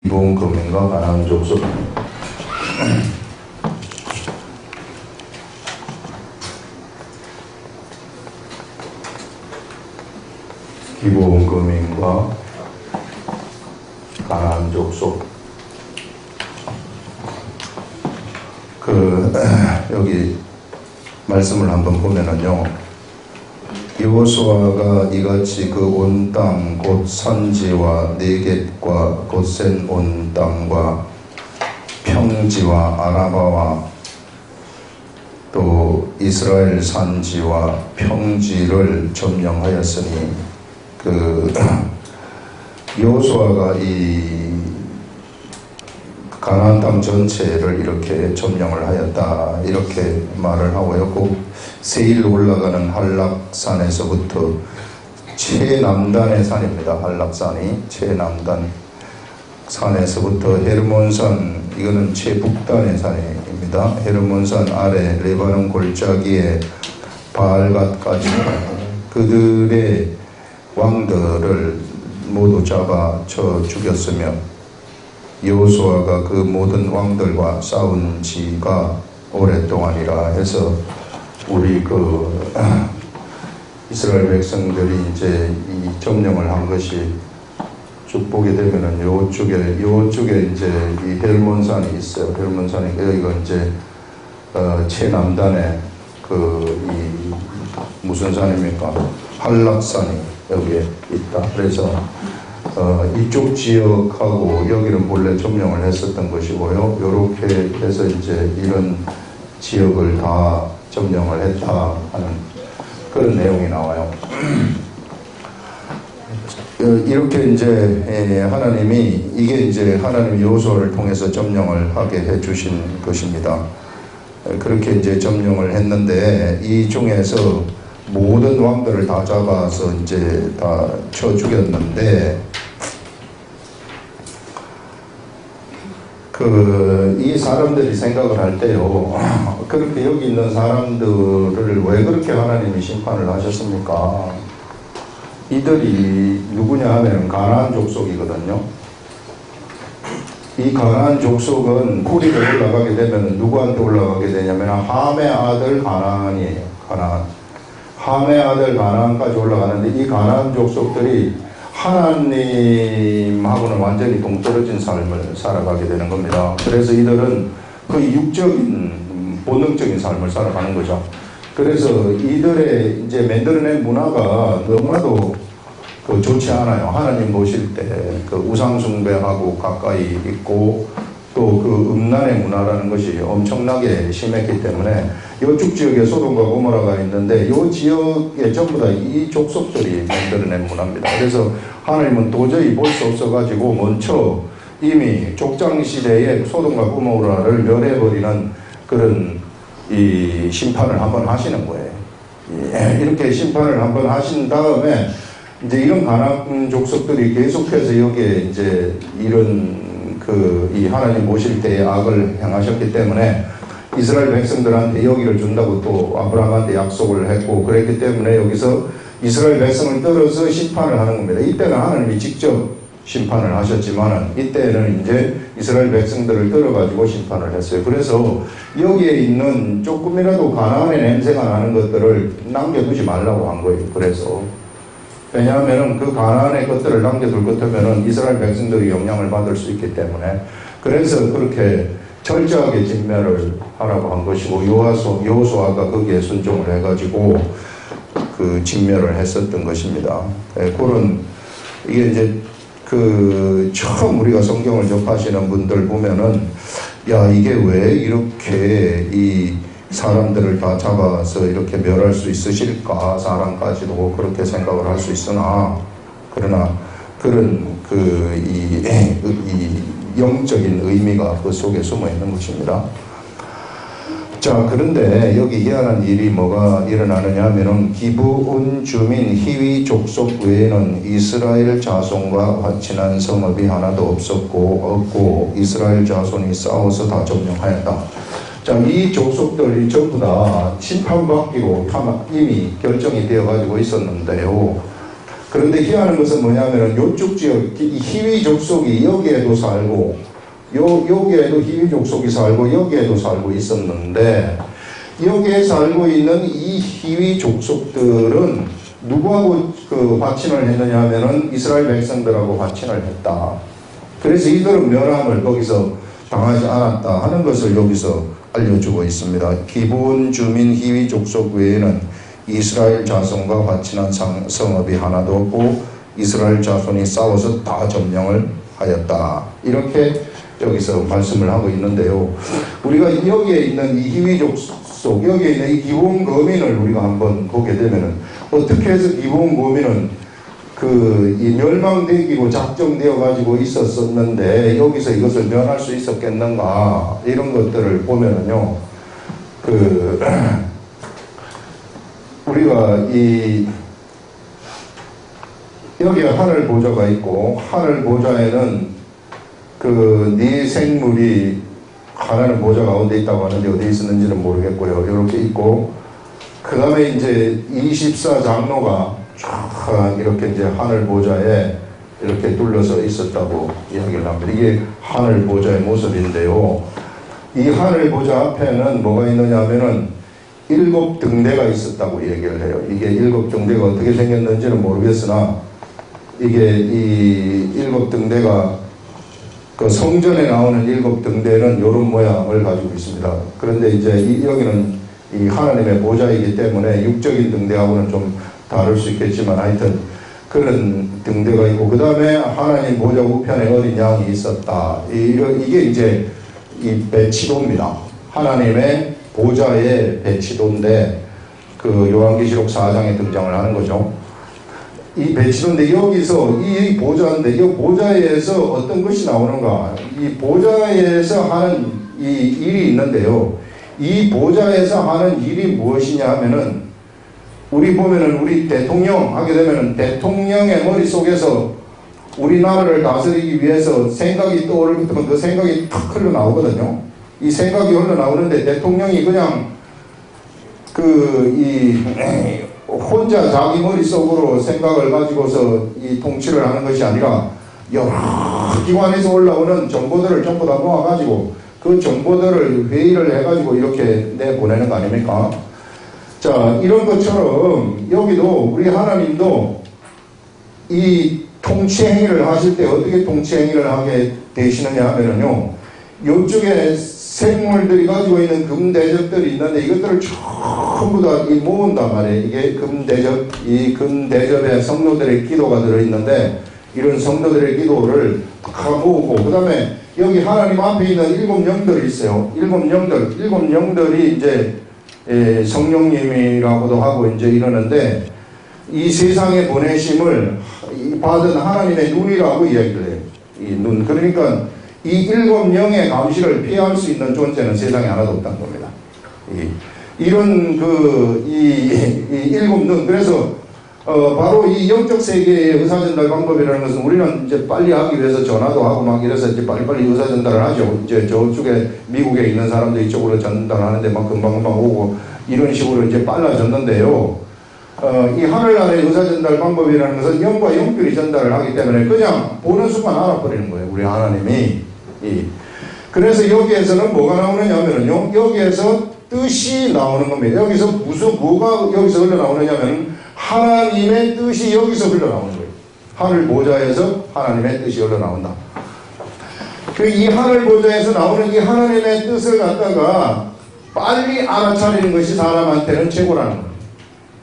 기브온 거민과 가나안 족속. 기브온 거민과 가나안 족속. 여기 말씀을 한번 보면은요, 여호수아가 이같이 그 온 땅 곧 산지와 네겝과 곧센 온 땅과 평지와 아라바와 또 이스라엘 산지와 평지를 점령하였으니, 여호수아가 이 가나안 땅 전체를 이렇게 점령을 하였다, 이렇게 말을 하고요. 꼭 세일로 올라가는 한락산에서부터 최남단의 산입니다. 한락산이 최남단 산에서부터 헤르몬산, 이거는 최북단의 산입니다. 헤르몬산 아래 레바논 골짜기에 바알갓까지 그들의 왕들을 모두 잡아쳐 죽였으며, 여호수아가 그 모든 왕들과 싸운 지가 오랫동안이라 해서, 우리 이스라엘 백성들이 이제 이 점령을 한 것이 쭉 보게 되면은 요쪽에 이제 이 헬몬산이 있어요. 헬몬산이 여기가 이제 최남단에 이 무슨 산입니까? 한락산이 여기에 있다. 그래서 이쪽 지역하고 여기는 본래 점령을 했었던 것이고요. 요렇게 해서 이제 이런 지역을 다 점령을 했다 하는 그런 내용이 나와요. 이렇게 이제 하나님이, 이게 이제 하나님 여호수아를 통해서 점령을 하게 해 주신 것입니다. 그렇게 이제 점령을 했는데, 이 중에서 모든 왕들을 다 잡아서 이제 다 쳐 죽였는데, 이 사람들이 생각을 할 때요, 그렇게 여기 있는 사람들을 왜 그렇게 하나님이 심판을 하셨습니까? 이들이 누구냐 하면 가나안 족속이거든요. 이 가나안 족속은 뿌리를 올라가게 되면 누구한테 올라가게 되냐면 함의 아들 가나안이에요. 가나안. 함의 아들 가나안까지 올라가는데, 이 가나안 족속들이 하나님하고는 완전히 동떨어진 삶을 살아가게 되는 겁니다. 그래서 이들은 거의 육적인 본능적인 삶을 살아가는 거죠. 그래서 이들의 이제 만들어낸 문화가 너무나도 좋지 않아요. 하나님 보실 때 우상 숭배하고 가까이 있고, 또 음란의 문화라는 것이 엄청나게 심했기 때문에, 이쪽 지역에 소돔과 고모라가 있는데, 이 지역에 전부 다 이 족속들이 만들어낸 문화입니다. 그래서 하나님은 도저히 볼 수 없어가지고 먼저 이미 족장시대에 소돔과 고모라를 멸해버리는 그런 이 심판을 한번 하시는 거예요. 이렇게 심판을 한번 하신 다음에, 이제 이런 가나안 족속들이 계속해서 여기에 이제 이런 이 하나님 보실 때의 악을 행하셨기 때문에, 이스라엘 백성들한테 여기를 준다고 또 아브라함한테 약속을 했고, 그랬기 때문에 여기서 이스라엘 백성을 떨어서 심판을 하는 겁니다. 이때는 하나님이 직접 심판을 하셨지만, 이때는 이제 이스라엘 백성들을 떨어가지고 심판을 했어요. 그래서 여기에 있는 조금이라도 가나안의 냄새가 나는 것들을 남겨두지 말라고 한 거예요. 그래서 왜냐하면 그 가나안의 것들을 남겨둘 것 같으면 이스라엘 백성들이 영향을 받을 수 있기 때문에, 그래서 그렇게 철저하게 진멸을 하라고 한 것이고, 여호수아가 거기에 순종을 해가지고 진멸을 했었던 것입니다. 이게 이제 처음 우리가 성경을 접하시는 분들 보면은, 야, 이게 왜 이렇게 이 사람들을 다 잡아서 이렇게 멸할 수 있으실까? 사람까지도 그렇게 생각을 할 수 있으나, 그러나 그런 이 영적인 의미가 그 속에 숨어 있는 것입니다. 자, 그런데 여기 희한한 일이 뭐가 일어나느냐 하면은, 기브온 주민 히위 족속 외에는 이스라엘 자손과 친한 성읍이 하나도 없고 이스라엘 자손이 싸워서 다 점령하였다. 자, 이 족속들이 전부 다 심판받기로 이미 결정이 되어 가지고 있었는데요. 그런데 희한한 것은 뭐냐면은 요쪽 지역, 이 히위 족속이 여기에도 살고, 여기에도 히위 족속이 살고, 여기에도 살고 있었는데, 여기에 살고 있는 이 히위 족속들은 누구하고 그 화친을 했느냐 하면은 이스라엘 백성들하고 화친을 했다. 그래서 이들은 멸함을 거기서 당하지 않았다 하는 것을 여기서 알려주고 있습니다. 기본 주민 히위 족속 외에는 이스라엘 자손과 화친한 성읍이 하나도 없고 이스라엘 자손이 싸워서 다 점령을 하였다. 이렇게 여기서 말씀을 하고 있는데요. 우리가 여기에 있는 이 히위 족속, 여기에 있는 이 기본 거민을 우리가 한번 보게 되면은 어떻게 해서 기본 거민은 이 멸망되기로 작정되어 가지고 있었었는데 여기서 이것을 면할 수 있었겠는가 이런 것들을 보면은요. 우리가 여기에 하늘 보좌가 있고 하늘 보좌에는 네 생물이 하나는 보좌 가운데 있다고 하는데 어디에 있었는지는 모르겠고요. 이렇게 있고 그 다음에 이제 24장로가 쫙 이렇게 이제 하늘 보좌에 이렇게 둘러서 있었다고 이야기를 합니다. 이게 하늘 보좌의 모습인데요. 이 하늘 보좌 앞에는 뭐가 있느냐 하면은 7등대가 있었다고 얘기를 해요. 이게 7등대가 어떻게 생겼는지는 모르겠으나 이게 이 7등대가 그 성전에 나오는 7등대는 이런 모양을 가지고 있습니다. 그런데 이제 여기는 이 하나님의 보좌이기 때문에 육적인 등대하고는 좀 다를 수 있겠지만 하여튼 그런 등대가 있고 그 다음에 하나님 보좌 우편에 어린 양이 있었다. 이게 이제 이 배치도입니다. 하나님의 보좌의 배치도인데 그 요한계시록 4장에 등장을 하는 거죠. 이 배치도인데 여기서 이 보좌인데 이 보좌에서 어떤 것이 나오는가? 이 보좌에서 하는 이 일이 있는데요. 이 보좌에서 하는 일이 무엇이냐 하면은 우리 보면은 우리 대통령 하게 되면은 대통령의 머릿속에서 우리나라를 다스리기 위해서 생각이 떠오르면 그 생각이 탁 흘러나오거든요. 이 생각이 흘러나오는데 대통령이 그냥 혼자 자기 머릿속으로 생각을 가지고서 이 통치를 하는 것이 아니라 여러 기관에서 올라오는 정보들을 전부 다 모아가지고 그 정보들을 회의를 해가지고 이렇게 내보내는 거 아닙니까? 자, 이런 것처럼 여기도 우리 하나님도 이 통치 행위를 하실 때 어떻게 통치 행위를 하게 되시느냐 하면은요, 이쪽에 생물들이 가지고 있는 금대접들이 있는데 이것들을 전부 다 모은단 말이에요. 이게 금대접, 이 금대접에 성도들의 기도가 들어있는데 이런 성도들의 기도를 다 모으고 그 다음에 여기 하나님 앞에 있는 7영들이 있어요. 7영들이 이제 성령님이라고도 하고 이제 이러는데 이 세상에 보내심을 받은 하나님의 눈이라고 이야기를 해요. 이 눈. 그러니까 이 7영의 감시를 피할 수 있는 존재는 세상에 하나도 없다는 겁니다. 이런 이 7눈. 그래서 바로 이 영적 세계의 의사전달 방법이라는 것은 우리는 이제 빨리 하기 위해서 전화도 하고 막 이래서 이제 빨리빨리 의사전달을 하죠. 이제 저쪽에 미국에 있는 사람들 이쪽으로 전달하는데 막 금방금방 오고 이런 식으로 이제 빨라졌는데요. 이 하늘나라의 의사전달 방법이라는 것은 영과 영끼리 전달을 하기 때문에 그냥 보는 순간 알아버리는 거예요. 우리 하나님이. 그래서 여기에서는 뭐가 나오느냐 하면요. 여기에서 뜻이 나오는 겁니다. 여기서 뭐가 여기서 흘러나오느냐 하면 하나님의 뜻이 여기서 흘러나오는 거예요. 하늘 보좌에서 하나님의 뜻이 흘러나온다. 이 하늘 보좌에서 나오는 이 하나님의 뜻을 갖다가 빨리 알아차리는 것이 사람한테는 최고라는 거예요.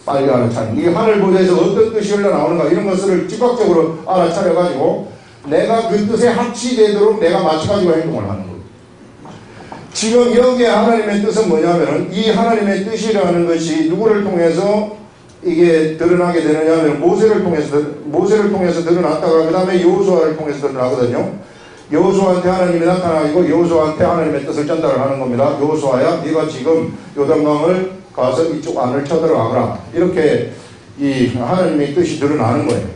빨리 알아차리는. 이 하늘 보좌에서 어떤 뜻이 흘러나오는가 이런 것을 즉각적으로 알아차려가지고 내가 그 뜻에 합치되도록 내가 맞춰가지고 행동을 하는 거예요. 지금 여기에 하나님의 뜻은 뭐냐면은 이 하나님의 뜻이라는 것이 누구를 통해서 이게 드러나게 되느냐 하면 모세를 통해서 드러났다가 그 다음에 여호수아를 통해서 드러나거든요. 여호수아한테 하나님이 나타나고 여호수아한테 하나님의 뜻을 전달을 하는 겁니다. 여호수아야 네가 지금 요단강을 가서 이쪽 안을 쳐들어가거라. 이렇게 이 하나님의 뜻이 드러나는 거예요.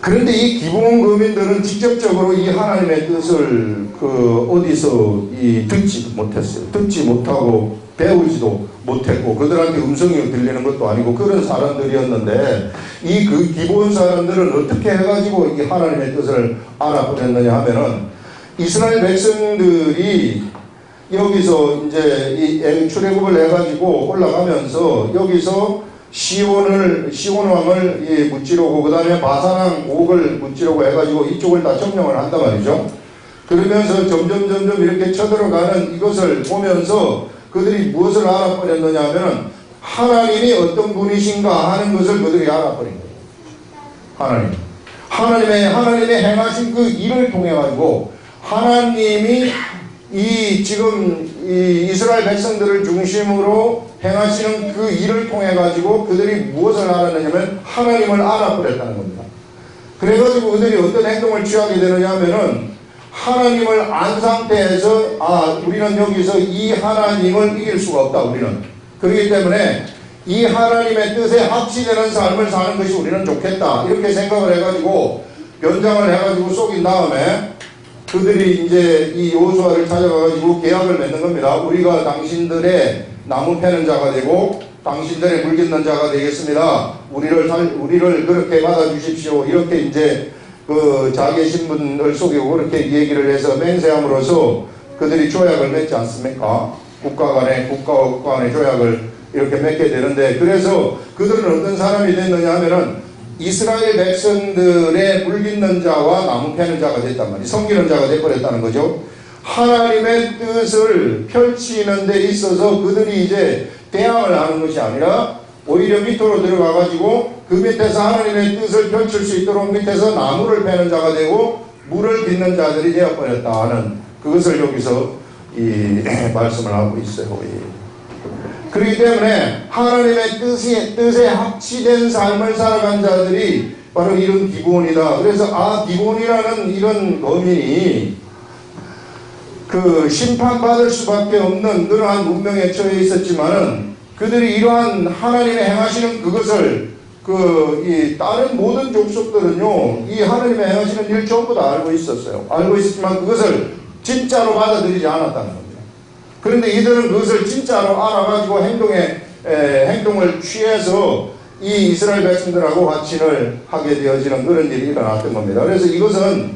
그런데 이 기본 거민들은 직접적으로 이 하나님의 뜻을 어디서 듣지 못했어요. 듣지 못하고 배우지도 못했고 그들한테 음성이 들리는 것도 아니고 그런 사람들이었는데 이 그 기본 사람들은 어떻게 해가지고 이 하나님의 뜻을 알아버렸느냐 하면은 이스라엘 백성들이 여기서 이제 이 출애굽을 해가지고 올라가면서 여기서 시온 왕을 무찌르고 그 다음에 바산왕 옥을 무찌르고 해가지고 이쪽을 다 점령을 한단 말이죠. 그러면서 점점 이렇게 쳐들어가는 이것을 보면서 그들이 무엇을 알아버렸느냐 하면은 하나님이 어떤 분이신가 하는 것을 그들이 알아버린 거예요. 하나님의 행하신 그 일을 통해 가지고 하나님이 지금 이스라엘 백성들을 중심으로 행하시는 그 일을 통해 가지고 그들이 무엇을 알았느냐면 하나님을 알아버렸다는 겁니다. 그래가지고 그들이 어떤 행동을 취하게 되느냐 하면은 하나님을 안 상태에서 우리는 여기서 이 하나님을 이길 수가 없다. 우리는 그렇기 때문에 이 하나님의 뜻에 합치되는 삶을 사는 것이 우리는 좋겠다. 이렇게 생각을 해가지고 변장을 해가지고 속인 다음에 그들이 이제 이 여호수아를 찾아가가지고 계약을 맺는 겁니다. 우리가 당신들의 나무 패는 자가 되고 당신들의 물 깃는 자가 되겠습니다. 우리를 그렇게 받아주십시오. 이렇게 이제 그 자기의 신분을 속이고 그렇게 얘기를 해서 맹세함으로써 그들이 조약을 맺지 않습니까? 국가와 국가 간의 조약을 이렇게 맺게 되는데, 그래서 그들은 어떤 사람이 됐느냐 하면은 이스라엘 백성들의 물 깃는 자와 나무 패는 자가 됐단 말이에요. 섬기는 자가 되어버렸다는 거죠. 하나님의 뜻을 펼치는 데 있어서 그들이 이제 대항을 하는 것이 아니라 오히려 밑으로 들어가가지고 그 밑에서 하나님의 뜻을 펼칠 수 있도록 밑에서 나무를 패는 자가 되고 물을 빚는 자들이 되어버렸다 하는 그것을 여기서 말씀을 하고 있어요. 그렇기 때문에 하나님의 뜻에 합치된 삶을 살아간 자들이 바로 이런 기브온이다. 그래서 기브온이라는 이런 거민이 그 심판받을 수밖에 없는 그러한 운명에 처해 있었지만은 그들이 이러한 하나님의 행하시는 그것을 이 다른 모든 족속들은요 이 하나님의 행하시는 일 전부 다 알고 있었어요. 알고 있었지만 그것을 진짜로 받아들이지 않았다는 겁니다. 그런데 이들은 그것을 진짜로 알아가지고 행동을 취해서 이 이스라엘 백성들하고 화친을 하게 되어지는 그런 일이 일어났던 겁니다. 그래서 이것은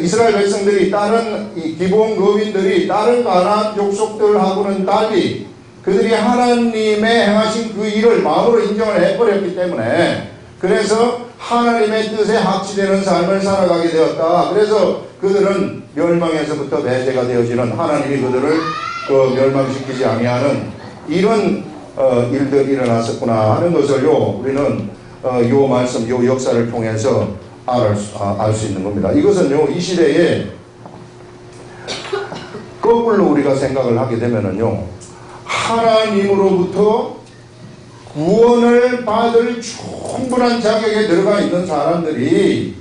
이스라엘 백성들이 다른 이 기브온 거민들이 다른 가나안 족속들하고는 달리 그들이 하나님의 행하신 그 일을 마음으로 인정을 해버렸기 때문에 그래서 하나님의 뜻에 합치되는 삶을 살아가게 되었다. 그래서 그들은 멸망에서부터 배제가 되어지는 하나님이 그들을 멸망시키지 아니하는 이런 일들이 일어났었구나 하는 것을요 우리는 요 말씀 요 역사를 통해서 알 수 있는 겁니다. 이것은요 이 시대에 거꾸로 우리가 생각을 하게 되면은요 하나님으로부터 구원을 받을 충분한 자격에 들어가 있는 사람들이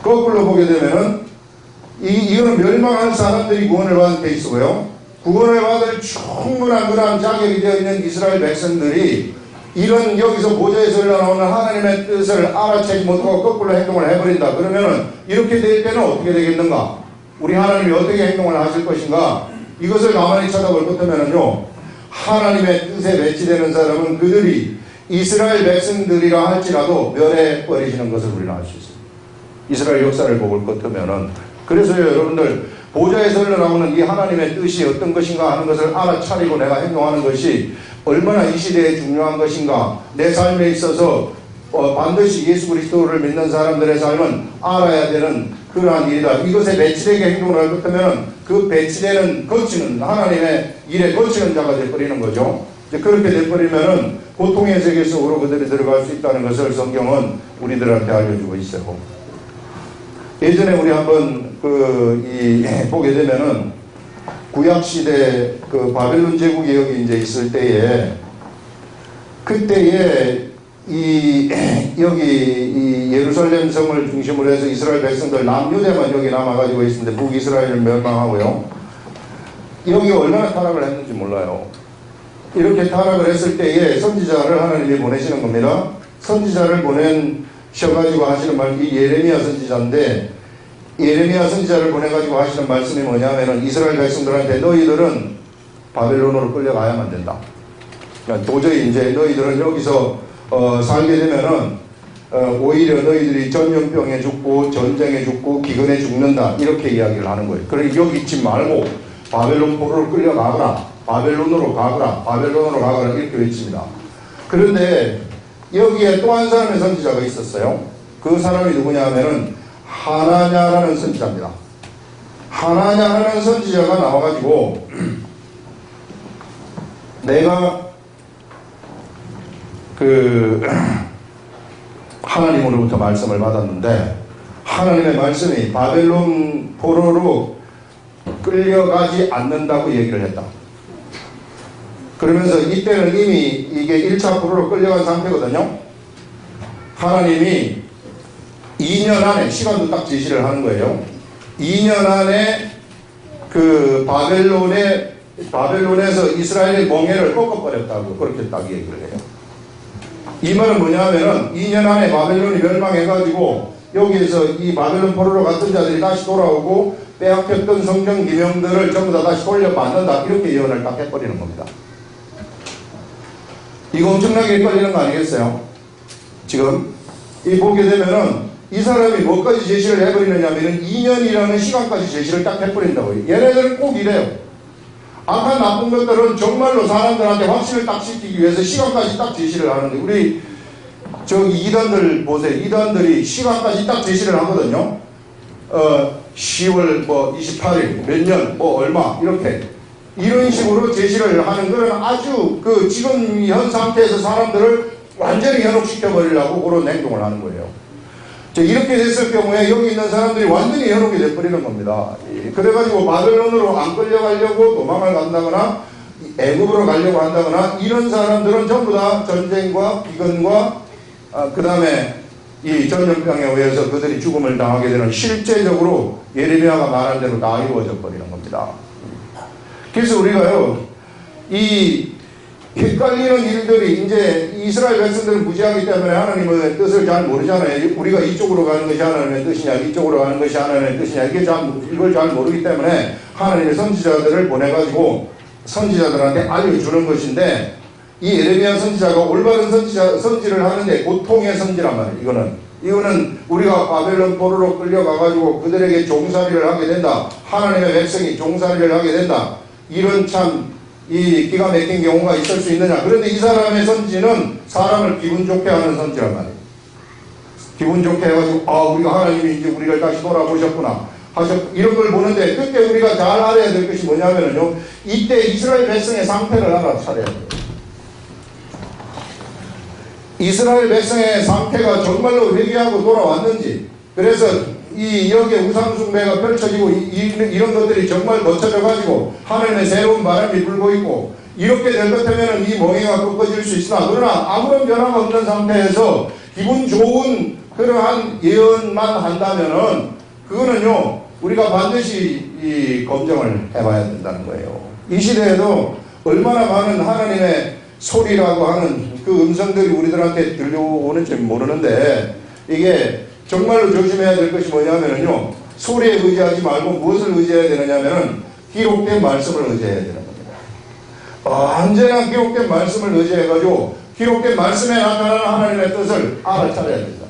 거꾸로 보게 되면은 이거는 멸망한 사람들이 구원을 받을 때 있고요. 구원을 받을 충분한 그러한 자격이 되어 있는 이스라엘 백성들이 이런 여기서 보좌에서 흘러나오는 하나님의 뜻을 알아채지 못하고 거꾸로 행동을 해버린다. 그러면은 이렇게 될 때는 어떻게 되겠는가? 우리 하나님이 어떻게 행동을 하실 것인가? 이것을 가만히 쳐다볼 것 같으면은요 하나님의 뜻에 배치되는 사람은 그들이 이스라엘 백성들이라 할지라도 멸해버리시는 것을 우리는 알 수 있습니다. 이스라엘 역사를 볼 것 같으면은 그래서 여러분들 보좌에서 흘러나오는 이 하나님의 뜻이 어떤 것인가 하는 것을 알아차리고 내가 행동하는 것이 얼마나 이 시대에 중요한 것인가. 내 삶에 있어서 반드시 예수 그리스도를 믿는 사람들의 삶은 알아야 되는 그러한 일이다. 이것에 배치되게 행동을 할 것 같으면 그 배치되는 거치는 하나님의 일에 거치는 자가 되어버리는 거죠. 이제 그렇게 되어버리면은 고통의 세계 속으로 그들이 들어갈 수 있다는 것을 성경은 우리들한테 알려주고 있어요. 예전에 우리 한번 보게 되면은 구약시대 바벨론 제국이 여기 이제 있을 때에 그때에 여기 예루살렘 성을 중심으로 해서 이스라엘 백성들 남유대만 여기 남아가지고 있는데 북이스라엘을 멸망하고요. 여기 얼마나 타락을 했는지 몰라요. 이렇게 타락을 했을 때에 선지자를 하나님이 보내시는 겁니다. 선지자를 보내셔가지고 하시는 말이 예레미야 선지자인데 예레미야 선지자를 보내가지고 하시는 말씀이 뭐냐면은 이스라엘 백성들한테 너희들은 바벨론으로 끌려가야만 된다. 그러니까 도저히 이제 너희들은 여기서 살게 되면은 오히려 너희들이 전염병에 죽고 전쟁에 죽고 기근에 죽는다 이렇게 이야기를 하는 거예요. 그러니 여기 있지 말고 바벨론 포로로 끌려가거라, 바벨론으로 가거라, 바벨론으로 가거라 이렇게 외칩니다. 그런데 여기에 또 한 사람의 선지자가 있었어요. 그 사람이 누구냐 하면은 하나냐라는 선지자입니다. 하나냐라는 선지자가 나와가지고 내가 하나님으로부터 말씀을 받았는데 하나님의 말씀이 바벨론 포로로 끌려가지 않는다고 얘기를 했다. 그러면서 이때는 이미 이게 1차 포로로 끌려간 상태거든요. 하나님이 2년 안에 시간도 딱 제시를 하는 거예요. 2년 안에 그 바벨론에서 이스라엘의 멍에를 꺾어버렸다고 그렇게 딱 얘기를 해요. 이 말은 뭐냐면은 2년 안에 바벨론이 멸망해가지고 여기에서 이 바벨론 포로로 갔던 자들이 다시 돌아오고 빼앗겼던 성경 기명들을 전부 다 다시 돌려받는다 이렇게 예언을 딱 해버리는 겁니다. 이거 엄청나게 헷갈리는 거 아니겠어요? 지금 이 보게 되면은 이 사람이 뭐까지 제시를 해버리느냐면은 2년이라는 시간까지 제시를 딱 해버린다고요. 얘네들은 꼭 이래요. 악한 나쁜 것들은 정말로 사람들한테 확신을 딱 시키기 위해서 시간까지 딱 제시를 하는데 우리 저기 이단들 보세요. 이단들이 시간까지 딱 제시를 하거든요. 10월 뭐 28일 몇 년 뭐 얼마 이렇게 이런 식으로 제시를 하는 것은 아주 그 지금 현 상태에서 사람들을 완전히 현혹시켜 버리려고 그런 행동을 하는 거예요. 이렇게 됐을 경우에 여기 있는 사람들이 완전히 현혹이 돼버리는 겁니다. 그래가지고 바벨론으로 안 끌려가려고 도망을 간다거나 애굽으로 가려고 한다거나 이런 사람들은 전부 다 전쟁과 기근과 그 다음에 이 전염병에 의해서 그들이 죽음을 당하게 되는 실제적으로 예레미야가 말한 대로 다 이루어져 버리는 겁니다. 그래서 우리가요 이 헷갈리는 일들이 이제 이스라엘 백성들은 무지하기 때문에 하나님의 뜻을 잘 모르잖아요. 우리가 이쪽으로 가는 것이 하나님의 뜻이냐 이쪽으로 가는 것이 하나님의 뜻이냐 이걸 잘 모르기 때문에 하나님의 선지자들을 보내가지고 선지자들한테 알려주는 것인데 이 예레미야 선지자가 올바른 선지를 하는데 고통의 선지란 말이에요. 이거는 우리가 바벨론 포로로 끌려가가지고 그들에게 종살이를 하게 된다. 하나님의 백성이 종살이를 하게 된다. 이런 참 이 기가 막힌 경우가 있을 수 있느냐. 그런데 이 사람의 선지는 사람을 기분 좋게 하는 선지란 말이에요. 기분 좋게 해가지고 우리가 하나님이 이제 우리를 다시 돌아보셨구나 이런 걸 보는데 그때 우리가 잘 알아야 될 것이 뭐냐면요 이때 이스라엘 백성의 상태를 알아차려야 돼요. 이스라엘 백성의 상태가 정말로 회개하고 돌아왔는지 그래서 여기에 우상숭배가 펼쳐지고 이런 것들이 정말 거쳐져 가지고 하늘에 새로운 바람이 불고 있고 이렇게 될 것 같으면 이 멍에가 꺾어질 수 있으나 그러나 아무런 변화가 없는 상태에서 기분 좋은 그러한 예언만 한다면은 그거는요 우리가 반드시 이 검증을 해봐야 된다는 거예요. 이 시대에도 얼마나 많은 하나님의 소리라고 하는 그 음성들이 우리들한테 들려오는지 모르는데 이게 정말로 조심해야 될 것이 뭐냐면요 소리에 의지하지 말고 무엇을 의지해야 되느냐면은 기록된 말씀을 의지해야 되는 겁니다. 언제나 기록된 말씀을 의지해가지고 기록된 말씀에 나타나는 하나님의 뜻을 알아차려야 된다.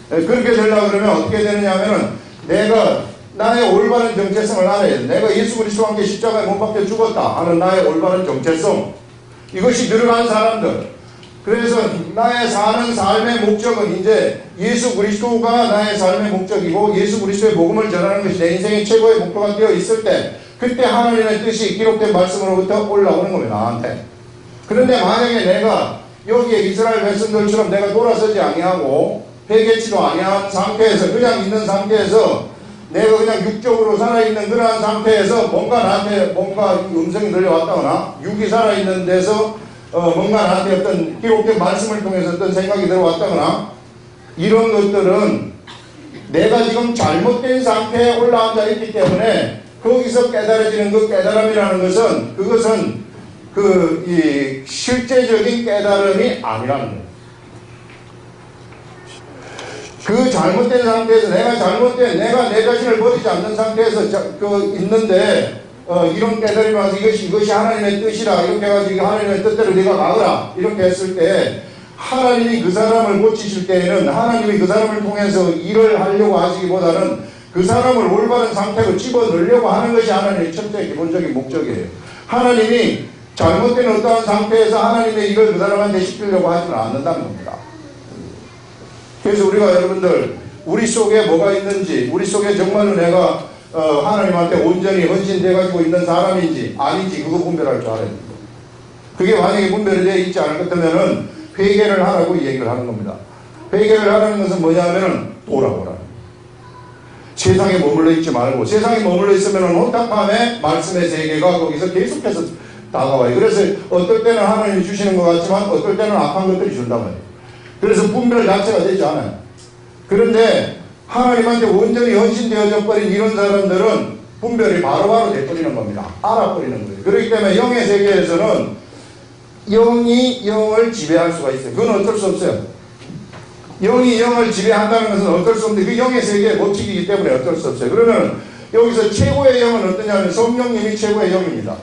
그렇게 되려고 그러면 어떻게 되느냐 하면은 내가 나의 올바른 정체성을 알아야 돼. 내가 예수 그리스도와 함께 십자가에 못 박혀 죽었다 하는 나의 올바른 정체성 이것이 들어간 사람들 그래서 나의 사는 삶의 목적은 이제 예수 그리스도가 나의 삶의 목적이고 예수 그리스도의 복음을 전하는 것이 내 인생의 최고의 목표가 되어 있을 때 그때 하나님의 뜻이 기록된 말씀으로부터 올라오는 겁니다. 나한테. 그런데 만약에 내가 여기에 이스라엘 백성들처럼 내가 돌아서지 아니하고 회개치도 아니한 상태에서 그냥 있는 상태에서 내가 그냥 육적으로 살아있는 그러한 상태에서 뭔가 음성이 들려왔다거나 육이 살아있는 데서 뭔가 나한테 어떤 기록된 말씀을 통해서 어떤 생각이 들어왔다거나 이런 것들은 내가 지금 잘못된 상태에 올라앉아 있기 때문에 거기서 깨달아지는 그 깨달음이라는 것은 그것은 이 실제적인 깨달음이 아니라는 거예요. 그 잘못된 상태에서 내가 내 자신을 버리지 않는 상태에서 있는데 이런 깨달음이 와서 이것이 하나님의 뜻이라 이렇게 해가지고 하나님의 뜻대로 네가 가거라 이렇게 했을 때 하나님이 그 사람을 고치실 때에는 하나님이 그 사람을 통해서 일을 하려고 하시기보다는 그 사람을 올바른 상태로 집어넣으려고 하는 것이 하나님의 첫째 기본적인 목적이에요. 하나님이 잘못된 어떠한 상태에서 하나님의 일을 그 사람한테 시키려고 하지는 않는다는 겁니다. 그래서 우리가 여러분들 우리 속에 뭐가 있는지 우리 속에 정말로 내가 하나님한테 온전히 헌신돼가지고 있는 사람인지 아닌지 그거 분별할 줄 알아야 됩니다. 그게 만약에 분별이 되어 있지 않을 것 같으면은 회개를 하라고 얘기를 하는 겁니다. 회개를 하라는 것은 뭐냐면은 돌아오라. 세상에 머물러 있지 말고 세상에 머물러 있으면은 혼탁함에 말씀의 세계가 거기서 계속해서 다가와요. 그래서 어떨 때는 하나님이 주시는 것 같지만 어떨 때는 악한 것들이 준단 말이에요. 그래서 분별 자체가 되지 않아요. 그런데 하나님한테 온전히 헌신되어져 버린 이런 사람들은 분별이 바로바로 돼버리는 겁니다. 알아버리는 거예요. 그렇기 때문에 영의 세계에서는 영이 영을 지배할 수가 있어요. 그건 어쩔 수 없어요. 영이 영을 지배한다는 것은 어쩔 수 없는데 그 영의 세계의 법칙이기 때문에 어쩔 수 없어요. 그러면 여기서 최고의 영은 어떠냐면 성령님이 최고의 영입니다.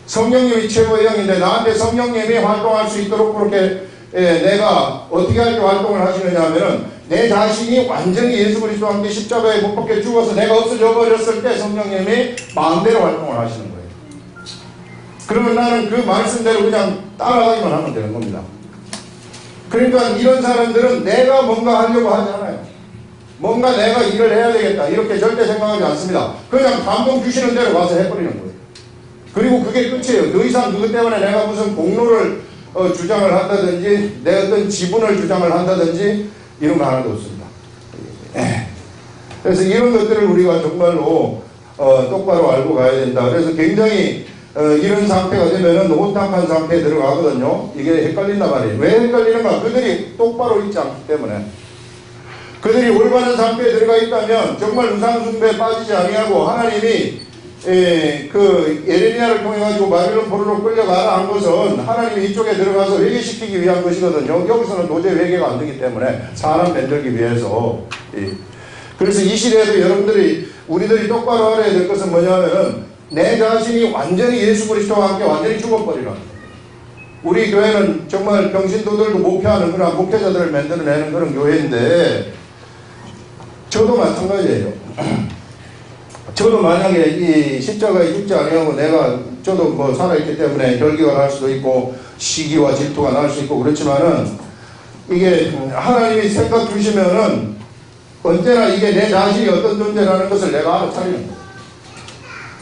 성령님이 최고의 영인데 나한테 성령님이 활동할 수 있도록 그렇게 내가 어떻게 할 때 활동을 하시느냐 하면은 내 자신이 완전히 예수 그리스도와 함께 십자가에 못 박혀 죽어서 내가 없어져 버렸을 때 성령님이 마음대로 활동을 하시는 거예요. 그러면 나는 그 말씀대로 그냥 따라가기만 하면 되는 겁니다. 그러니까 이런 사람들은 내가 뭔가 하려고 하지 않아요. 뭔가 내가 일을 해야 되겠다 이렇게 절대 생각하지 않습니다. 그냥 감동 주시는 대로 가서 해버리는 거예요. 그리고 그게 끝이에요. 더 이상 그것 때문에 내가 무슨 공로를 주장을 한다든지 내 어떤 지분을 주장을 한다든지 이런 거 하나도 없습니다. 그래서 이런 것들을 우리가 정말로 똑바로 알고 가야 된다. 그래서 굉장히 이런 상태가 되면은 혼탁한 상태에 들어가거든요. 이게 헷갈린단 말이에요. 왜 헷갈리는가? 그들이 똑바로 있지 않기 때문에. 그들이 올바른 상태에 들어가 있다면 정말 우상숭배에 빠지지 아니하고 하나님이 그 예레미야를 통해 가지고 바빌론 포로로 끌려가라 한 것은 하나님이 이쪽에 들어가서 회개시키기 위한 것이거든요. 여기서는 도저히 회개가 안 되기 때문에 사람 만들기 위해서. 그래서 이 시대에도 우리들이 똑바로 알아야 될 것은 뭐냐면은 내 자신이 완전히 예수 그리스도와 함께 완전히 죽어버리는. 우리 교회는 정말 병신도들도 목회하는 그런 목회자들을 만들어내는 그런 교회인데 저도 마찬가지예요. 저도 만약에 이 십자가에 죽지 아니하고 저도 뭐 살아있기 때문에 혈기가 날 수도 있고 시기와 질투가 날 수 있고 그렇지만은 이게 하나님이 생각 주시면은 언제나 이게 내 자신이 어떤 존재라는 것을 내가 알아차리는 거예요.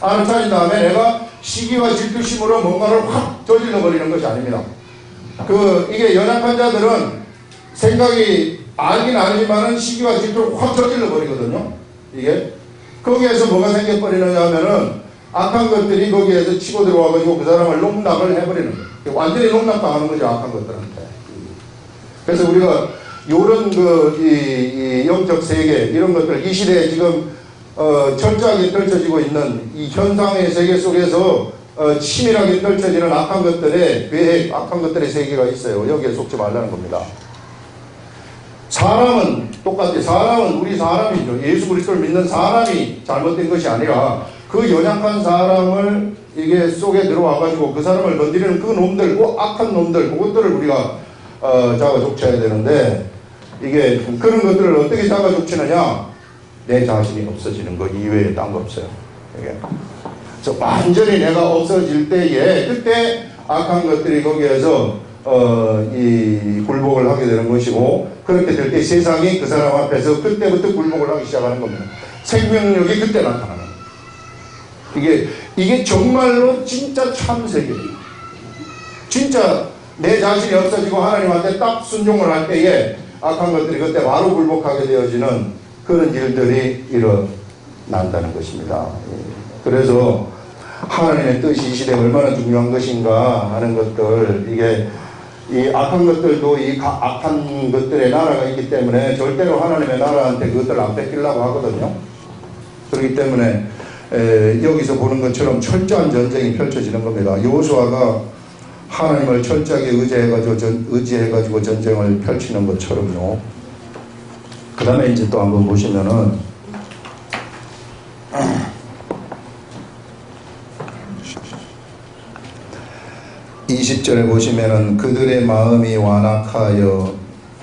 알아차린 다음에 내가 시기와 질투심으로 뭔가를 확 저질러 버리는 것이 아닙니다. 이게 연약한 자들은 생각이 알긴 알지만은 시기와 질투를 확 저질러 버리거든요. 이게 거기에서 뭐가 생겨버리느냐 하면은 악한 것들이 거기에서 치고 들어와가지고 그 사람을 농락을 해버리는 거예요. 완전히 농락당하는 거죠. 악한 것들한테. 그래서 우리가 요런 이 영적 세계 이런 것들 이 시대에 지금 철저하게 펼쳐지고 있는 이 현상의 세계 속에서 치밀하게 펼쳐지는 악한 것들의 계획, 악한 것들의 세계가 있어요. 여기에 속지 말라는 겁니다. 사람은 똑같아요. 사람은 우리 사람이죠. 예수 그리스도를 믿는 사람이 잘못된 것이 아니라 그 연약한 사람을 이게 속에 들어와가지고 그 사람을 건드리는 그 놈들, 그 악한 놈들, 그것들을 우리가 잡아 족쳐야 되는데 이게 그런 것들을 어떻게 잡아 족치느냐? 내 자신이 없어지는 것 이외에 딴 거 없어요. 이게. 그래서 완전히 내가 없어질 때에 그때 악한 것들이 거기에서 이 굴복을 하게 되는 것이고 그렇게 될 때 세상이 그 사람 앞에서 그때부터 굴복을 하기 시작하는 겁니다. 생명력이 그때 나타나는 거예요. 이게 정말로 진짜 참 세계예요. 진짜 내 자신이 없어지고 하나님한테 딱 순종을 할 때에 악한 것들이 그때 바로 굴복하게 되어지는 그런 일들이 일어난다는 것입니다. 그래서 하나님의 뜻이 이 시대에 얼마나 중요한 것인가 하는 것들, 이 악한 것들도 이 악한 것들의 나라가 있기 때문에 절대로 하나님의 나라한테 그것들을 안 뺏기려고 하거든요. 그렇기 때문에 여기서 보는 것처럼 철저한 전쟁이 펼쳐지는 겁니다. 여호수아가 하나님을 철저하게 의지해가지고 전쟁을 펼치는 것처럼요. 그 다음에 이제 또 한번 보시면은 20절에 보시면은 그들의 마음이 완악하여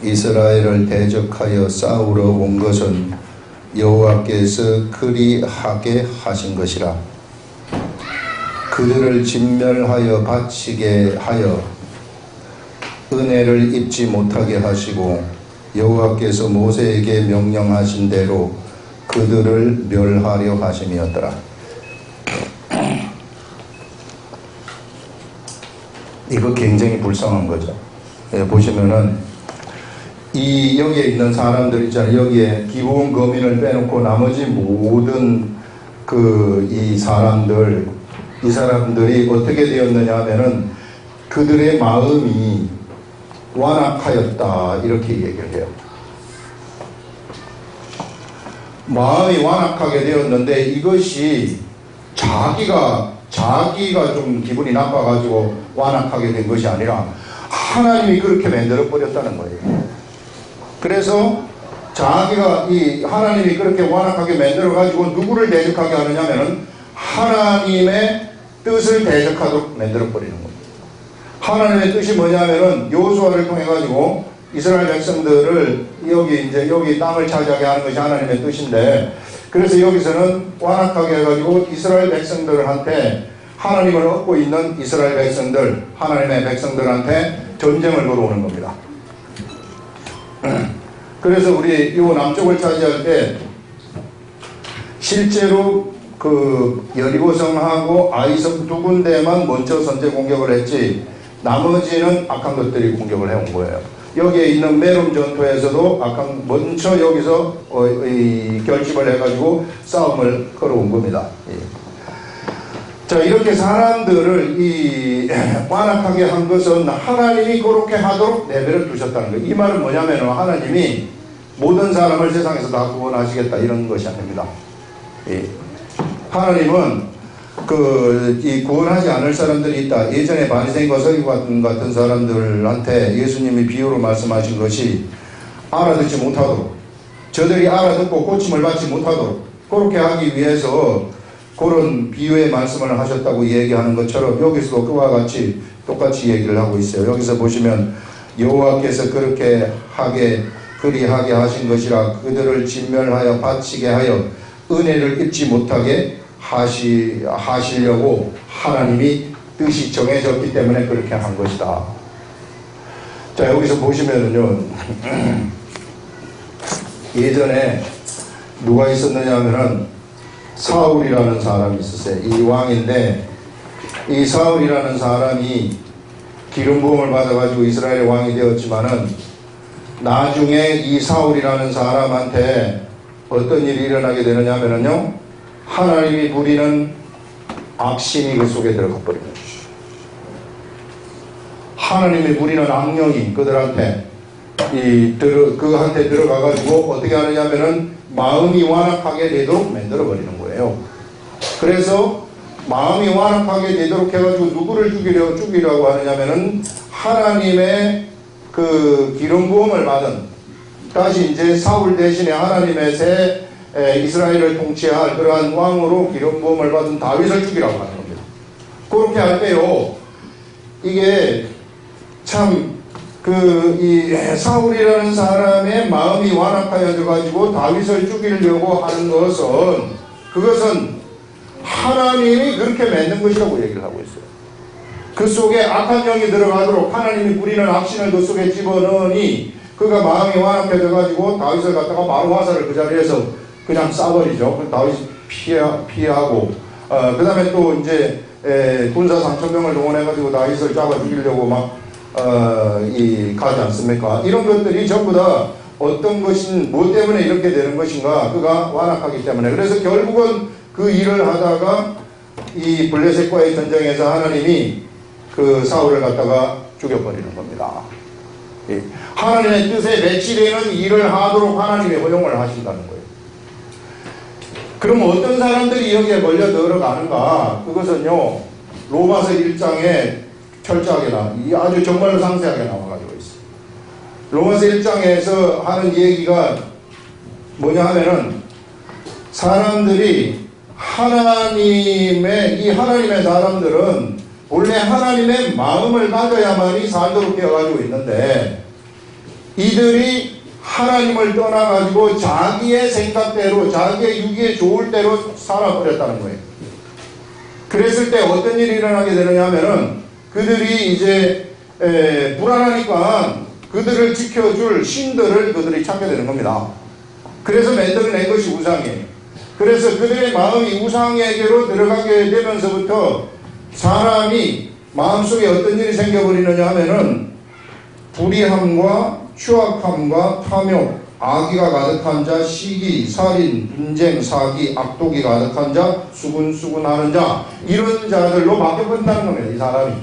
이스라엘을 대적하여 싸우러 온 것은 여호와께서 그리하게 하신 것이라. 그들을 진멸하여 바치게 하여 은혜를 입지 못하게 하시고 여호와께서 모세에게 명령하신 대로 그들을 멸하려 하심이었더라. 이거 굉장히 불쌍한 거죠. 예, 보시면은 이 여기에 있는 사람들 있잖아요. 여기에 기본 거민을 빼놓고 나머지 모든 이 사람들이 어떻게 되었느냐 하면은 그들의 마음이 완악하였다 이렇게 얘기를 해요. 마음이 완악하게 되었는데 이것이 자기가 좀 기분이 나빠가지고 완악하게 된 것이 아니라 하나님이 그렇게 만들어 버렸다는 거예요. 그래서 자기가 하나님이 그렇게 완악하게 만들어 가지고 누구를 대적하게 하느냐면은 하나님의 뜻을 대적하도록 만들어 버리는 겁니다. 하나님의 뜻이 뭐냐면은 여호수아를 통해 가지고 이스라엘 백성들을 여기 땅을 차지하게 하는 것이 하나님의 뜻인데, 그래서 여기서는 완악하게 해가지고 이스라엘 백성들한테 하나님을 얻고 있는 이스라엘 백성들, 하나님의 백성들한테 전쟁을 걸어오는 겁니다. 그래서 우리 이 남쪽을 차지할 때 실제로 여리고성하고 아이성 두 군데만 먼저 선제 공격을 했지 나머지는 악한 것들이 공격을 해온 거예요. 여기에 있는 메론 전투에서도 먼저 여기서 결집을 해가지고 싸움을 걸어온 겁니다. 자, 이렇게 사람들을 완악하게 한 것은 하나님이 그렇게 하도록 내버려 두셨다는 거예요. 이 말은 뭐냐면 하나님이 모든 사람을 세상에서 다 구원하시겠다 이런 것이 아닙니다. 하나님은 구원하지 않을 사람들이 있다. 예전에 바리새인과 서기관 같은 사람들한테 예수님이 비유로 말씀하신 것이 알아듣지 못하도록, 저들이 알아듣고 고침을 받지 못하도록 그렇게 하기 위해서 그런 비유의 말씀을 하셨다고 얘기하는 것처럼 여기서도 그와 같이 똑같이 얘기를 하고 있어요. 여기서 보시면 여호와께서 그리하게 하신 것이라 그들을 진멸하여 바치게 하여 은혜를 입지 못하게 하시려고 하나님이 뜻이 정해졌기 때문에 그렇게 한 것이다. 자, 여기서 보시면은요, 예전에 누가 있었느냐 하면은 사울이라는 사람이 있었어요. 이 왕인데 이 사울이라는 사람이 기름 부음을 받아가지고 이스라엘의 왕이 되었지만은 나중에 이 사울이라는 사람한테 어떤 일이 일어나게 되느냐 하면은요, 하나님이 부리는 악신이 그 속에 들어가 버리는 거죠. 하나님이 부리는 악령이 그들한테 그한테 들어가가지고 어떻게 하느냐면은 마음이 완악하게 되도록 만들어 버리는 거예요. 그래서 마음이 완악하게 되도록 해가지고 누구를 죽이려고 하느냐면은 하나님의 기름 부음을 받은, 다시 이제 사울 대신에 하나님의 새 이스라엘을 통치할 그러한 왕으로 기름 부음을 받은 다윗을 죽이라고 하는 겁니다. 그렇게 할 때요, 이게 참 이 사울이라는 사람의 마음이 완악하여져 가지고 다윗을 죽이려고 하는 그것은 하나님이 그렇게 만든 것이라고 얘기를 하고 있어요. 그 속에 악한 영이 들어가도록 하나님이 부리는 악신을 그 속에 집어넣으니 그가 마음이 완악해져 가지고 다윗을 갖다가 바로 화살을 그 자리에서 그냥 쏴버리죠. 다윗이 피하고, 그 다음에 또 이제 군사 3,000명을 동원해가지고 다윗을 잡아 죽이려고 가지 않습니까? 이런 것들이 전부 다 어떤 뭐 때문에 이렇게 되는 것인가? 그가 완악하기 때문에. 그래서 결국은 그 일을 하다가 이 블레셋과의 전쟁에서 하나님이 사울을 갖다가 죽여버리는 겁니다. 하나님의 뜻에 매치되는 일을 하도록 하나님이 허용을 하신다는 거예요. 그럼 어떤 사람들이 여기에 걸려 들어가는가? 그것은요, 로마서 1장에 철저하게 아주 정말로 상세하게 나와가지고 있어요. 로마서 1장에서 하는 얘기가 뭐냐 하면은 사람들이 하나님의 사람들은 원래 하나님의 마음을 가져야만이 살도록 되어가지고 있는데 이들이 하나님을 떠나가지고 자기의 생각대로 자기의 유기에 좋을 대로 살아버렸다는 거예요. 그랬을 때 어떤 일이 일어나게 되느냐 하면은 그들이 이제 불안하니까 그들을 지켜줄 신들을 그들이 찾게 되는 겁니다. 그래서 만들어낸 것이 우상이에요. 그래서 그들의 마음이 우상에게로 들어가게 되면서부터 사람이 마음속에 어떤 일이 생겨버리느냐 하면은 불의함과 추악함과 탐욕, 악의가 가득한 자, 시기, 살인, 분쟁, 사기, 악독이 가득한 자, 수군수군하는 자, 이런 자들로 바뀌어버린다는 겁니다. 이 사람이.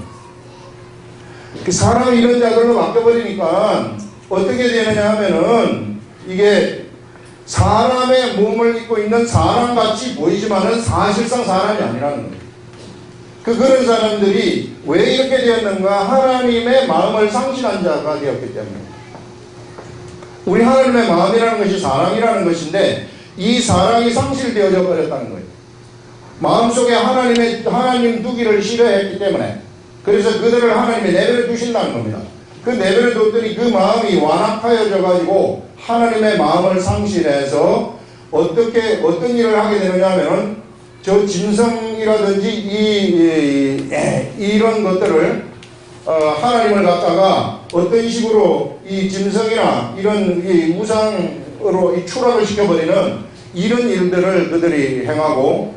그 사람이 이런 자들로 바뀌어버리니까 어떻게 되느냐 하면은 이게 사람의 몸을 입고 있는 사람같이 보이지만은 사실상 사람이 아니라는 거예요. 그런 사람들이 왜 이렇게 되었는가? 하나님의 마음을 상실한 자가 되었기 때문에. 우리 하나님의 마음이라는 것이 사랑이라는 것인데 이 사랑이 상실되어져 버렸다는 거예요. 마음속에 하나님 두기를 싫어했기 때문에. 그래서 그들을 하나님이 내버려 두신다는 겁니다. 그 내버려 뒀더니 그 마음이 완악하여져 가지고 하나님의 마음을 상실해서 어떤 일을 하게 되느냐 하면은 저 짐승이라든지 이런 것들을 하나님을 갖다가 어떤 식으로 이 짐승이나 이런 이 우상으로 이 추락을 시켜버리는 이런 일들을 그들이 행하고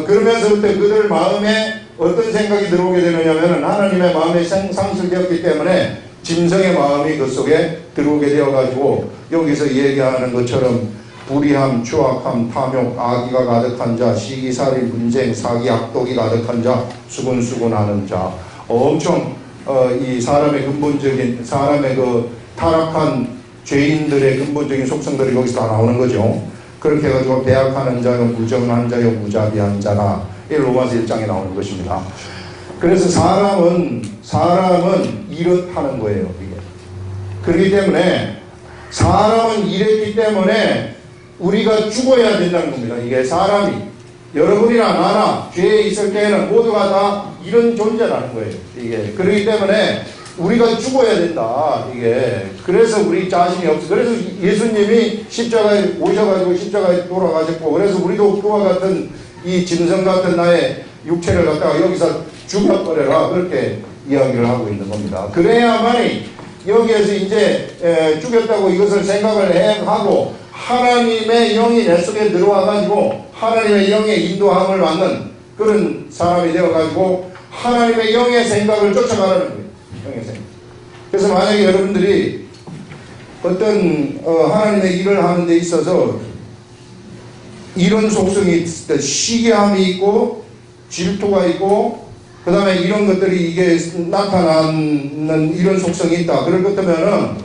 그러면서부터 그들 마음에 어떤 생각이 들어오게 되느냐면 하나님의 마음이 상실되었기 때문에 짐승의 마음이 그 속에 들어오게 되어가지고 여기서 얘기하는 것처럼 불의함, 추악함, 탐욕, 악의가 가득한 자, 시기, 살인, 분쟁, 사기, 악독이 가득한 자, 수군수군하는 자. 엄청 이 사람의 근본적인 사람의 그 타락한 죄인들의 근본적인 속성들이 여기서 다 나오는 거죠. 그렇게 해가지고 배약하는 자요, 무정한 자요, 무자비한 자라. 이 로마서 1장에 나오는 것입니다. 그래서 사람은 이렇다는 거예요. 이게. 그렇기 때문에 사람은 이랬기 때문에 우리가 죽어야 된다는 겁니다. 이게 사람이 여러분이나 나나 죄에 있을 때에는 모두가 다 이런 존재라는 거예요. 이게 그렇기 때문에 우리가 죽어야 된다. 이게 그래서 우리 자신이 없어. 그래서 예수님이 십자가에 오셔가지고 십자가에 돌아가셨고 그래서 우리도 그와 같은 이 짐승 같은 나의 육체를 갖다가 여기서 죽여버려라 그렇게 이야기를 하고 있는 겁니다. 그래야만이 여기에서 이제 죽였다고 이것을 생각을 하고 하나님의 영이 내 속에 들어와가지고 하나님의 영의 인도함을 받는 그런 사람이 되어가지고 하나님의 영의 생각을 쫓아가라는 거예요. 영의 생각. 그래서 만약에 여러분들이 어떤 하나님의 일을 하는 데 있어서 이런 속성이 있을 때 시기함이 있고 질투가 있고 그 다음에 이런 것들이 이게 나타나는 이런 속성이 있다. 그럴 것 같으면은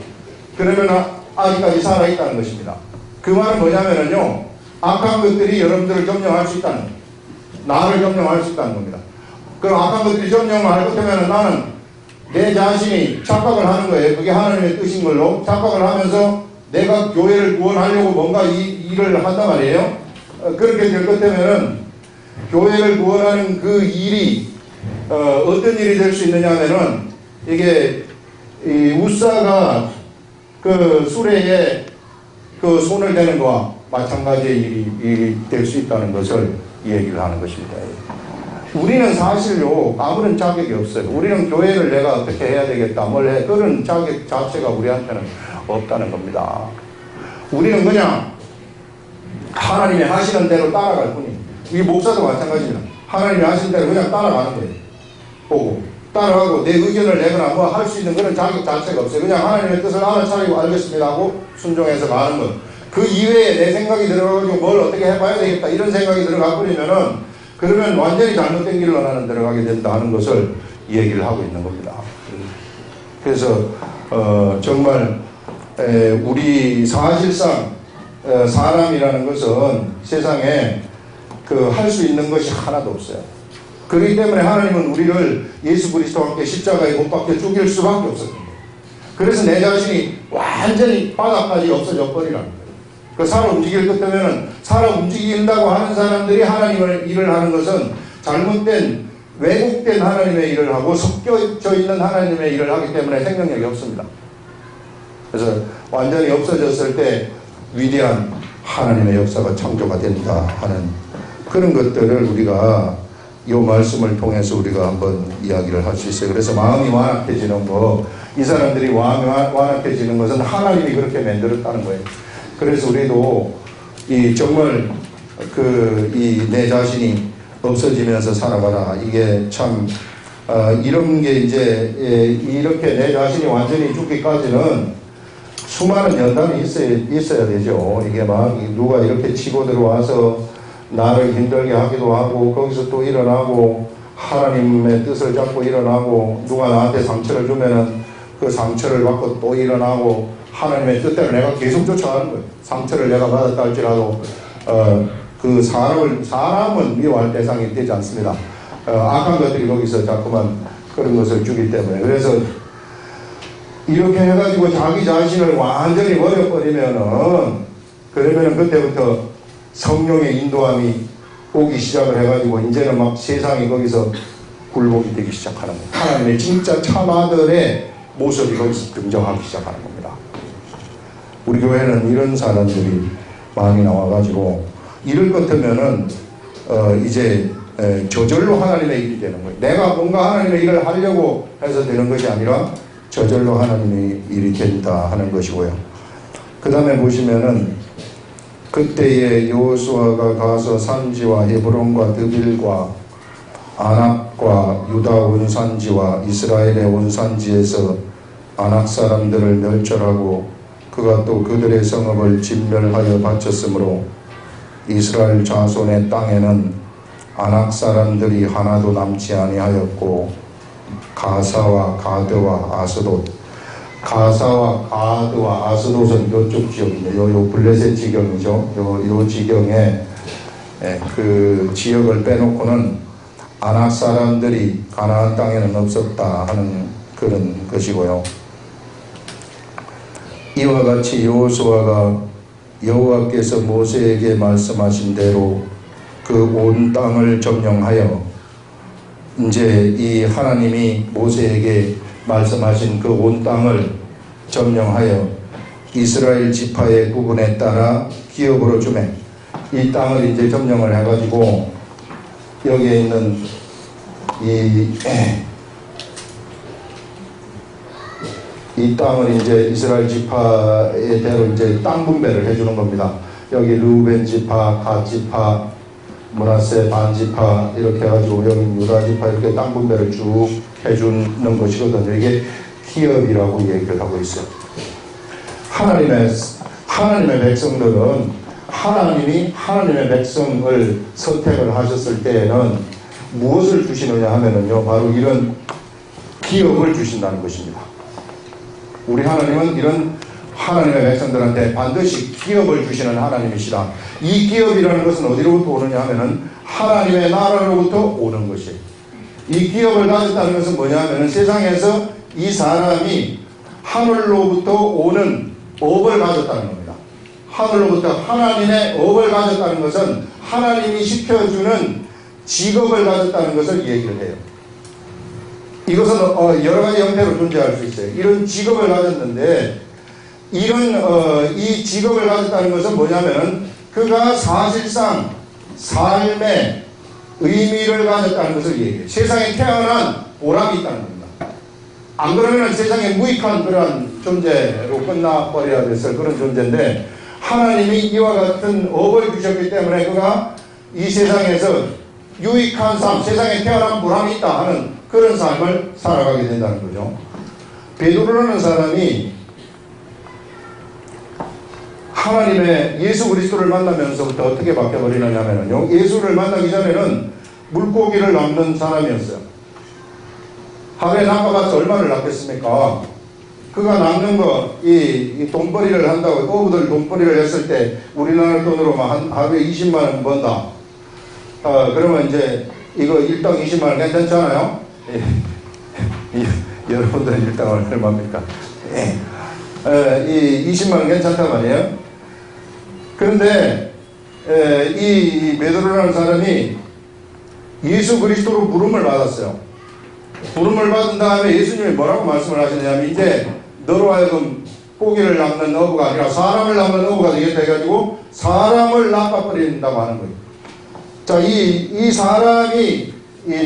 그러면 아직까지 살아있다는 것입니다. 그 말은 뭐냐면은요, 악한 것들이 여러분들을 점령할 수 있다는 거예요. 나를 점령할 수 있다는 겁니다. 그럼 악한 것들이 점령을 할 것 같으면은 나는 내 자신이 착각을 하는 거예요. 그게 하나님의 뜻인 걸로 착각을 하면서 내가 교회를 구원하려고 뭔가 이 일을 한단 말이에요. 그렇게 될 것 같으면은 교회를 구원하는 그 일이 어떤 일이 될 수 있느냐 하면은 이게 이 우사가 그 수레에 그 손을 대는 것과 마찬가지의 일이 될 수 있다는 것을 얘기를 하는 것입니다. 우리는 사실요 아무런 자격이 없어요. 우리는 교회를 내가 어떻게 해야 되겠다 뭘 해 그런 자격 자체가 우리한테는 없다는 겁니다. 우리는 그냥 하나님이 하시는 대로 따라갈 뿐입니다. 이 목사도 마찬가지입니다. 하나님이 하시는 대로 그냥 따라가는 거예요. 보고 따라가고 내 의견을 내거나 뭐 할 수 있는 그런 자격 자체가 없어요. 그냥 하나님의 뜻을 알아차리고 알겠습니다 하고 순종해서 가는 것. 그 이외에 내 생각이 들어가지고 뭘 어떻게 해봐야 되겠다 이런 생각이 들어가 버리면은 그러면 완전히 잘못된 길로 나는 들어가게 된다는 것을 얘기를 하고 있는 겁니다. 그래서 정말 우리 사실상 사람이라는 것은 세상에 그 할 수 있는 것이 하나도 없어요. 그렇기 때문에 하나님은 우리를 예수 그리스도와 함께 십자가에 못 박혀 죽일 수밖에 없었던 거예요. 그래서 내 자신이 완전히 바닥까지 없어져 버리라는 거예요. 그 살아 움직일 것 때문에 살아 움직인다고 하는 사람들이 하나님의 일을 하는 것은 잘못된 왜곡된 하나님의 일을 하고 섞여져 있는 하나님의 일을 하기 때문에 생명력이 없습니다. 그래서 완전히 없어졌을 때 위대한 하나님의 역사가 창조가 된다 하는 그런 것들을 우리가 이 말씀을 통해서 우리가 한번 이야기를 할 수 있어요. 그래서 마음이 완악해지는 거, 이 사람들이 완악해지는 것은 하나님이 그렇게 만들었다는 거예요. 그래서 우리도 정말 내 자신이 없어지면서 살아가라. 이게 참 이런 게 이제 이렇게 내 자신이 완전히 죽기까지는 수많은 연단이 있어야 되죠. 이게 막 누가 이렇게 치고 들어와서 나를 힘들게 하기도 하고 거기서 또 일어나고 하나님의 뜻을 잡고 일어나고 누가 나한테 상처를 주면은 그 상처를 받고 또 일어나고 하나님의 뜻대로 내가 계속 쫓아가는 거예요. 상처를 내가 받았다 할지라도 그 사람은 미워할 대상이 되지 않습니다. 악한 것들이 거기서 자꾸만 그런 것을 주기 때문에. 그래서 이렇게 해가지고 자기 자신을 완전히 버려버리면은 그러면은 그때부터 성령의 인도함이 오기 시작을 해가지고 이제는 막 세상이 거기서 굴복이 되기 시작하는 거예요. 하나님의 진짜 참아들의 모습이 거기서 등장하기 시작하는 겁니다. 우리 교회는 이런 사람들이 많이 나와가지고 이럴 것 같으면은 이제 저절로 하나님의 일이 되는 거예요. 내가 뭔가 하나님의 일을 하려고 해서 되는 것이 아니라 저절로 하나님의 일이 된다 하는 것이고요. 그 다음에 보시면은 그때에 여호수아가 가서 산지와 헤브론과 드빌과 아낙과 유다 온산지와 이스라엘의 온산지에서 아낙 사람들을 멸절하고 그가 또 그들의 성읍을 진멸하여 바쳤으므로 이스라엘 자손의 땅에는 아낙 사람들이 하나도 남지 아니하였고 가사와 가드와 아스돗, 가사와 가드와 아스돗은 이쪽 지역입니다. 요 블레셋 지경이죠. 요 지경에 그 지역을 빼놓고는 아낙 사람들이 가나안 땅에는 없었다 하는 그런 것이고요. 이와 같이 여호수아가 여호와께서 모세에게 말씀하신 대로 그 온 땅을 점령하여 이제 이 하나님이 모세에게 말씀하신 그 온 땅을 점령하여 이스라엘 지파의 구분에 따라 기업으로 주매 이 땅을 이제 점령을 해가지고 여기에 있는 이 땅을 이제 이스라엘 지파에 대로 이제 땅 분배를 해주는 겁니다. 여기 르우벤 지파, 갓 지파, 므낫세 반 지파 이렇게 해가지고 여기 유다 지파 이렇게 땅 분배를 쭉 해주는 것이거든요. 이게 기업이라고 얘기를 하고 있어요. 하나님의 백성들은 하나님이 하나님의 백성을 선택을 하셨을 때에는 무엇을 주시느냐 하면은요, 바로 이런 기업을 주신다는 것입니다. 우리 하나님은 이런 하나님의 백성들한테 반드시 기업을 주시는 하나님이시다. 이 기업이라는 것은 어디로부터 오느냐 하면은 하나님의 나라로부터 오는 것이에요. 이 기업을 가졌다는 것은 뭐냐 하면은 세상에서 이 사람이 하늘로부터 오는 업을 가졌다는 겁니다. 하늘로부터 하나님의 업을 가졌다는 것은 하나님이 시켜주는 직업을 가졌다는 것을 얘기를 해요. 이것은 여러 가지 형태로 존재할 수 있어요. 이런 직업을 가졌는데 이 직업을 가졌다는 것은 뭐냐면은 그가 사실상 삶의 의미를 가졌다는 것을 얘기해요. 세상에 태어난 보람이 있다는 겁니다. 안 그러면 세상에 무익한 그런 존재로 끝나버려야 됐을 그런 존재인데 하나님이 이와 같은 업을 주셨기 때문에 그가 이 세상에서 유익한 삶, 세상에 태어난 보람이 있다 하는 그런 삶을 살아가게 된다는 거죠. 베드로라는 사람이 하나님의 예수 그리스도를 만나면서부터 어떻게 바뀌어버리느냐 하면요, 예수를 만나기 전에는 물고기를 낚는 사람이었어요. 하루에 낚아봤자 얼마를 낚겠습니까? 그가 낚는 거, 이 돈벌이를 한다고, 어부들 돈벌이를 했을 때 우리나라 돈으로 하루에 20만원 번다. 그러면 이제 이거 일당 20만원 괜찮잖아요? 여러분들 일당은 얼마입니까? 이 20만원 괜찮단 말이에요? 그런데 이 베드로라는 사람이 예수 그리스도로 부름을 받았어요. 부름을 받은 다음에 예수님이 뭐라고 말씀을 하시냐면 이제 너로 하여금 고기를 낚는 어부가 아니라 사람을 낚는 어부가 되겠다 해가지고 사람을 낚아버린다고 하는 거예요. 자, 이 사람이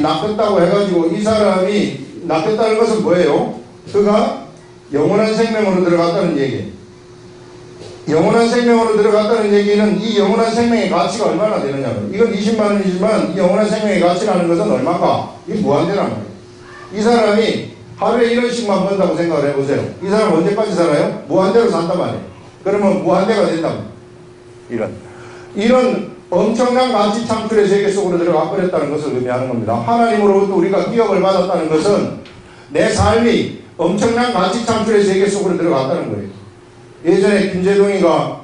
낚였다고 해가지고 이 사람이 낚였다는 것은 뭐예요? 그가 영원한 생명으로 들어갔다는 얘기예요. 영원한 생명으로 들어갔다는 얘기는 이 영원한 생명의 가치가 얼마나 되느냐면 이건 20만 원이지만 이 영원한 생명의 가치라는 것은 얼마가? 이게 무한대라는 거예요. 이 사람이 하루에 1원씩만 번다고 생각을 해보세요. 이 사람 언제까지 살아요? 무한대로 산단 말이에요. 그러면 무한대가 된다고. 이런 엄청난 가치 창출의 세계 속으로 들어가 버렸다는 것을 의미하는 겁니다. 하나님으로부터 우리가 기업을 받았다는 것은 내 삶이 엄청난 가치 창출의 세계 속으로 들어갔다는 거예요. 예전에 김재동이가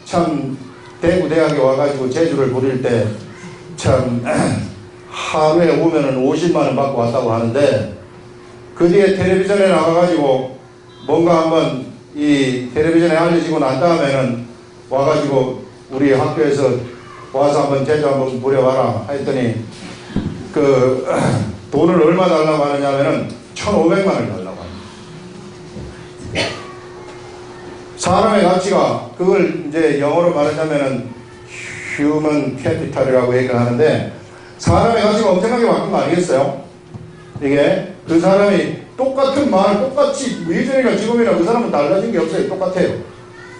참 대구대학에 와가지고 제주를 부릴 때 참 하루에 오면은 50만원 받고 왔다고 하는데 그 뒤에 텔레비전에 나가가지고 뭔가 한번 이 텔레비전에 알려지고 난 다음에는 와가지고 우리 학교에서 와서 한번 제주 한번 부려와라 했더니 그 돈을 얼마 달라고 하느냐면은 1,500만원 달라고 합니다. 사람의 가치가 그걸 이제 영어로 말하자면은 휴먼 캐피탈이라고 얘기를 하는데 사람의 가치가 엄청나게 바뀐 거 아니겠어요? 이게 그 사람이 똑같은 말 똑같이 예전이나 지금이나 그 사람은 달라진 게 없어요. 똑같아요.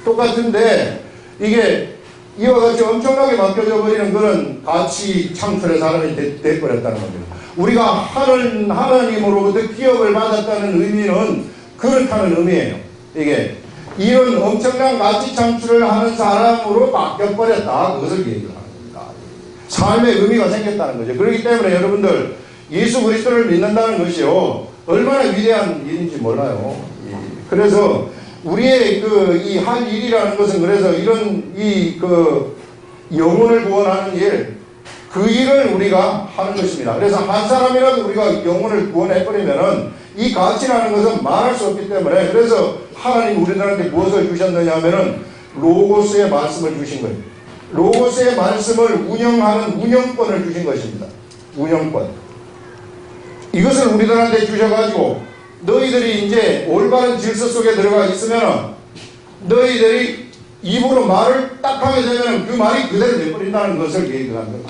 똑같은데 이게 이와 같이 엄청나게 바뀌어져 버리는 그런 가치 창출의 사람이 돼버렸다는 겁니다. 우리가 하나님으로부터 기업을 받았다는 의미는 그렇다는 의미예요. 이게 이런 엄청난 가치 창출을 하는 사람으로 바뀌어버렸다. 그것을 얘기하는 겁니다. 삶의 의미가 생겼다는 거죠. 그렇기 때문에 여러분들 예수 그리스도를 믿는다는 것이요 얼마나 위대한 일인지 몰라요. 그래서 우리의 이 할 일이라는 것은 그래서 이런 영혼을 구원하는 일, 그 일을 우리가 하는 것입니다. 그래서 한 사람이라도 우리가 영혼을 구원해버리면은 이 가치라는 것은 말할 수 없기 때문에 그래서 하나님 우리들한테 무엇을 주셨느냐 하면은 로고스의 말씀을 주신 거예요. 로고스의 말씀을 운영하는 운영권을 주신 것입니다. 운영권. 이것을 우리들한테 주셔가지고 너희들이 이제 올바른 질서 속에 들어가 있으면 너희들이 입으로 말을 딱 하게 되면 그 말이 그대로 돼버린다는 것을 얘기하는 거예요.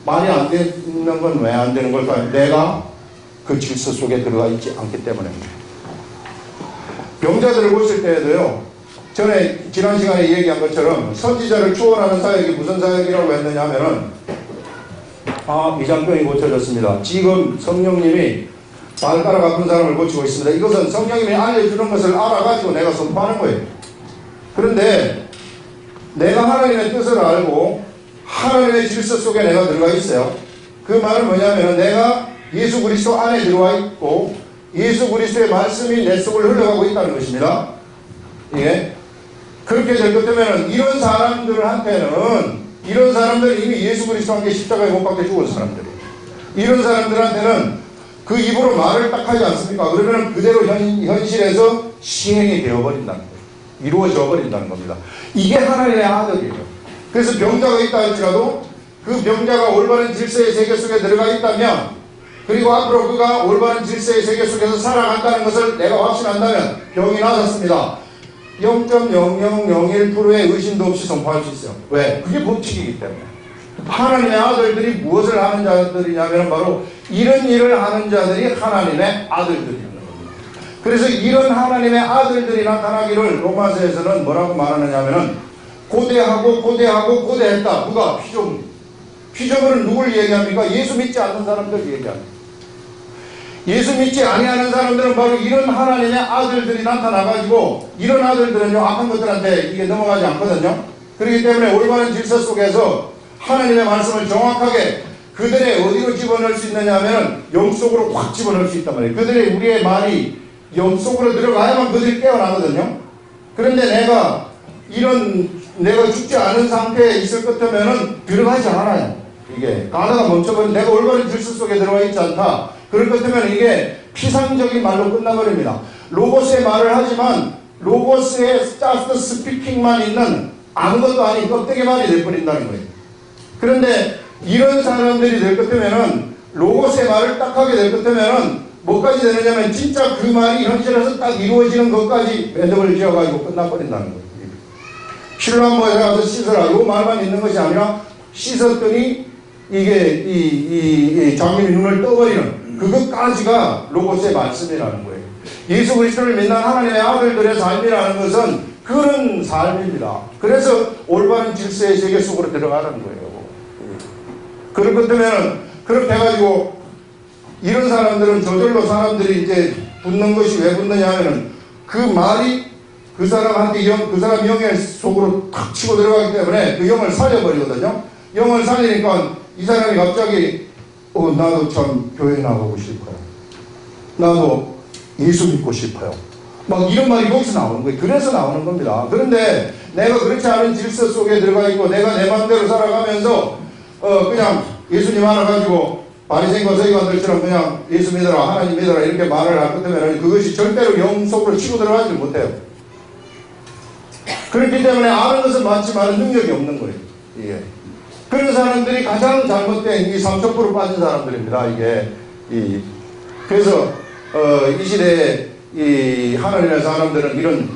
말이 안 되는 건 왜 안 되는 걸까요? 내가 그 질서 속에 들어가 있지 않기 때문입니다. 병자들을 고칠 때에도요, 전에 지난 시간에 얘기한 것처럼 선지자를 추원하는 사역이 무슨 사역이라고 했느냐 하면은 위장병이 고쳐졌습니다. 지금 성령님이 발가락 아픈 사람을 고치고 있습니다. 이것은 성령님이 알려주는 것을 알아가지고 내가 선포하는 거예요. 그런데 내가 하나님의 뜻을 알고 하나님의 질서 속에 내가 들어가 있어요. 그 말은 뭐냐면 내가 예수 그리스도 안에 들어와 있고 예수 그리스도의 말씀이 내 속을 흘러가고 있다는 것입니다. 예. 그렇게 될 것 때문에 이런 사람들한테는 이런 사람들은 이미 예수 그리스도와 함께 십자가에 못 박혀 죽은 사람들이에요. 이런 사람들한테는 그 입으로 말을 딱 하지 않습니까? 그러면 그대로 현실에서 시행이 되어버린다는 거예요. 이루어져 버린다는 겁니다. 이게 하나님의 아들이에요. 그래서 병자가 있다 할지라도 그 병자가 올바른 질서의 세계 속에 들어가 있다면 그리고 앞으로 그가 올바른 질서의 세계 속에서 살아간다는 것을 내가 확신한다면 병이 나았습니다. 0.0001%의 의심도 없이 선포할 수 있어요. 왜? 그게 법칙이기 때문에. 하나님의 아들들이 무엇을 하는 자들이냐면 바로 이런 일을 하는 자들이 하나님의 아들들이라는 겁니다. 그래서 이런 하나님의 아들들이 나타나기를 로마서에서는 뭐라고 말하느냐면은 고대했다. 누가? 피조물. 피조물은 누굴 얘기합니까? 예수 믿지 않는 사람들 얘기합니다. 예수 믿지 아니하는 사람들은 바로 이런 하나님의 아들들이 나타나가지고 이런 아들들은요 악한 것들한테 이게 넘어가지 않거든요. 그렇기 때문에 올바른 질서 속에서 하나님의 말씀을 정확하게 그들의 어디로 집어넣을 수 있느냐 하면 영 속으로 확 집어넣을 수 있단 말이에요. 그들의 우리의 말이 영 속으로 들어가야만 그들이 깨어나거든요. 그런데 내가 죽지 않은 상태에 있을 것 같으면은 들어가지 않아요. 이게 가다가 멈춰버리면 내가 올바른 질서 속에 들어와 있지 않다. 그럴 것 같으면 이게 피상적인 말로 끝나버립니다. 로고스의 말을 하지만 로고스의 just 스피킹만 있는 아무것도 아닌 껍데기만이 돼버린다는 거예요. 그런데 이런 사람들이 될 것 같으면은 로고스의 말을 딱 하게 될 것 같으면은 뭐까지 되느냐면 진짜 그 말이 현실에서 딱 이루어지는 것까지 매듭을 지어가지고 끝나버린다는 거예요. 실로암모에 가서 씻으라. 요 말만 있는 것이 아니라 씻었더니 이게 이 장님이 눈을 떠버리는 그것까지가 로고스의 말씀이라는 거예요. 예수 그리스도를 믿는 하나님의 아들들의 삶이라는 것은 그런 삶입니다. 그래서 올바른 질서의 세계 속으로 들어가는 거예요. 그럴 것 때문에 그렇게 해가지고 이런 사람들은 저절로 사람들이 이제 붙는 것이 왜 붙느냐 하면은 그 말이 그 사람한테 그 사람 영의 속으로 탁 치고 들어가기 때문에 그 영을 살려버리거든요. 영을 살리니까 이 사람이 갑자기 나도 참 교회 나가고 싶어요. 나도 예수 믿고 싶어요. 막 이런 말이 거기서 나오는 거예요. 그래서 나오는 겁니다. 그런데 내가 그렇지 않은 질서 속에 들어가 있고 내가 내 마음대로 살아가면서 그냥 예수님 하나 가지고 바리새인과 서기관들처럼 그냥 예수 믿어라 하나님 믿어라 이렇게 말을 할 것 때문에 그것이 절대로 영 속으로 치고 들어가지 못해요. 그렇기 때문에 아는 것은 많지만 능력이 없는 거예요. 예. 그런 사람들이 가장 잘못된 이 30% 빠진 사람들입니다. 그래서 이 시대에 이 하늘의 사람들은 이런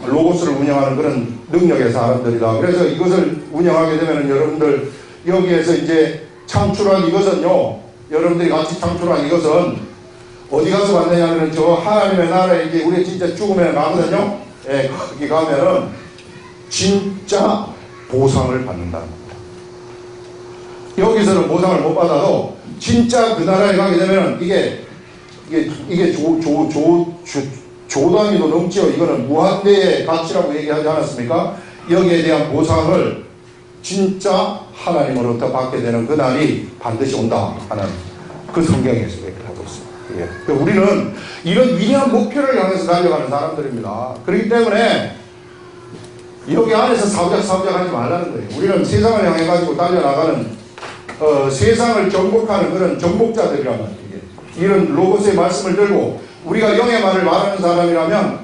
로고스를 운영하는 그런 능력의 사람들이다. 그래서 이것을 운영하게 되면 여러분들 여기에서 이제 창출한 이것은요, 여러분들이 같이 창출한 이것은 어디 가서 만드냐면 저 하나님의 나라에 이제 우리 진짜 죽으면 가거든요. 예, 거기 가면은 진짜 보상을 받는다는 겁니다. 여기서는 보상을 못 받아도 진짜 그 나라에 가게 되면은 이게 조단위도 넘죠. 이거는 무한대의 가치라고 얘기하지 않았습니까? 여기에 대한 보상을 진짜 하나님으로부터 받게 되는 그 날이 반드시 온다 하는 그 성경에서 얘기를 하고 있습니다. 예. 우리는 이런 위대한 목표를 향해서 달려가는 사람들입니다. 그렇기 때문에 여기 안에서 사부작 하지 말라는 거예요. 우리는 세상을 향해 가지고 달려나가는 세상을 정복하는 그런 정복자들이란 말이에요. 이런 로고스의 말씀을 들고 우리가 영의 말을 말하는 사람이라면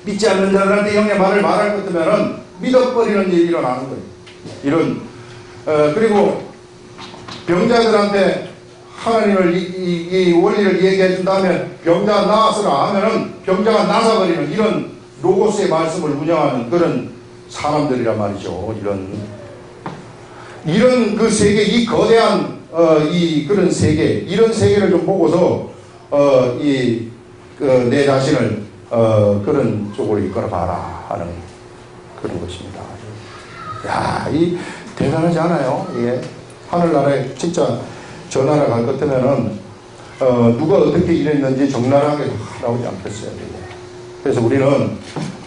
믿지 않는 자들한테 영의 말을 말할 것 같으면 믿어버리는 일이 일어나는 거예요. 그리고 병자들한테 하나님을 이 원리를 얘기해 준다면 병자 나았으라 하면은 병자가 나서버리는 이런 로고스의 말씀을 운영하는 그런 사람들이란 말이죠. 이런 그 세계, 이 거대한 그런 세계, 이런 세계를 좀 보고서 내 자신을 그런 쪽으로 이끌어 봐라 하는 그런 것입니다. 야, 이 대단하지 않아요? 예. 하늘나라에 진짜 저 나라 갈 것 같으면은 누가 어떻게 일했는지 적나라하게 나오지 않겠어요. 그래서 우리는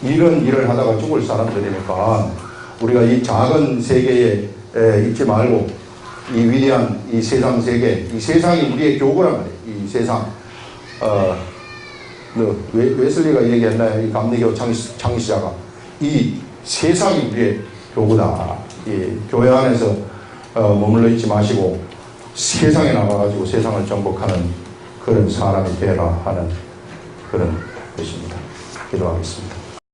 이런 일을 하다가 죽을 사람들이니까 우리가 이 작은 세계에 있지 말고 이 위대한 이 세상 세계, 이 세상이 우리의 교구란 말이에요. 이 세상. 웨슬리가 얘기했나요? 이 감리교 창시자가 이 세상이 우리의 교구다. 이 교회 안에서 머물러 있지 마시고 세상에 나가가지고 세상을 정복하는 그런 사람이 되라 하는 그런 것입니다. 기도하겠습니다.